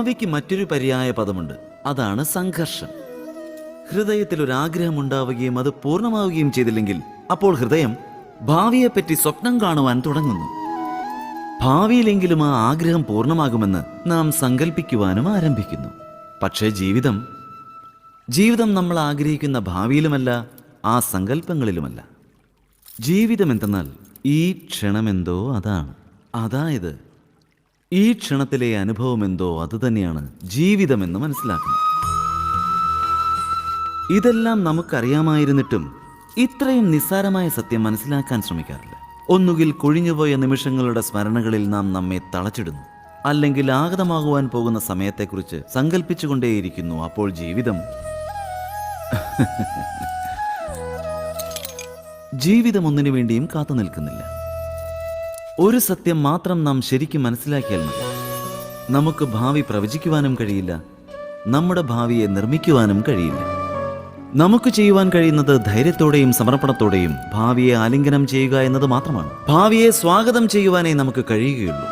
തോൽവിക്ക് മറ്റൊരു പര്യായ പദമുണ്ട്. അതാണ് സംഘർഷം. ഹൃദയത്തിൽ ഒരു ആഗ്രഹം ഉണ്ടാവുകയും അത് പൂർണ്ണമാവുകയും ചെയ്തില്ലെങ്കിൽ അപ്പോൾ ഹൃദയം ഭാവിയെപ്പറ്റി സ്വപ്നം കാണുവാൻ തുടങ്ങുന്നു. ഭാവിയിലെങ്കിലും ആ ആഗ്രഹം പൂർണ്ണമാകുമെന്ന് നാം സങ്കല്പിക്കുവാനും ആരംഭിക്കുന്നു. പക്ഷേ ജീവിതം നമ്മൾ ആഗ്രഹിക്കുന്ന ഭാവിയിലുമല്ല, ആ സങ്കല്പങ്ങളിലുമല്ല. ജീവിതം എന്തെന്നാൽ ഈ ക്ഷണമെന്തോ അതാണ്. അതായത് ഈ ക്ഷണത്തിലെ അനുഭവമെന്തോ അതുതന്നെയാണ് ജീവിതമെന്ന് മനസ്സിലാക്കണം. ഇതെല്ലാം നമുക്കറിയാമായിരുന്നിട്ടും ഇത്രയും നിസ്സാരമായ സത്യം മനസ്സിലാക്കാൻ ശ്രമിക്കാറില്ല. ഒന്നുകിൽ കൊഴിഞ്ഞുപോയ നിമിഷങ്ങളുടെ സ്മരണകളിൽ നാം നമ്മെ തളച്ചിടുന്നു, അല്ലെങ്കിൽ ആഗതമാകുവാൻ പോകുന്ന സമയത്തെക്കുറിച്ച് സങ്കല്പിച്ചുകൊണ്ടേയിരിക്കുന്നു. അപ്പോൾ ജീവിതം ഒന്നിനു വേണ്ടിയും കാത്തു നിൽക്കുന്നില്ല. ഒരു സത്യം മാത്രം നാം ശരിക്കും മനസ്സിലാക്കിയാൽ മതി. നമുക്ക് ഭാവി പ്രവചിക്കുവാനും കഴിയില്ല, നമ്മുടെ ഭാവിയെ നിർമ്മിക്കുവാനും കഴിയില്ല. നമുക്ക് ചെയ്യുവാൻ കഴിയുന്നത് ധൈര്യത്തോടെയും സമർപ്പണത്തോടെയും ഭാവിയെ ആലിംഗനം ചെയ്യുക എന്നത് മാത്രമാണ്. ഭാവിയെ സ്വാഗതം ചെയ്യുവാനേ നമുക്ക് കഴിയുകയുള്ളൂ.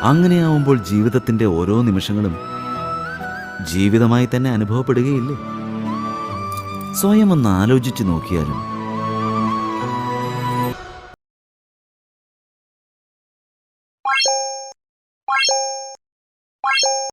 അങ്ങനെയാവുമ്പോൾ ജീവിതത്തിന്റെ ഓരോ നിമിഷങ്ങളും ജീവിതമായി തന്നെ അനുഭവപ്പെടുകയില്ലേ? സ്വയം ഒന്ന് ആലോചിച്ചു നോക്കിയാലും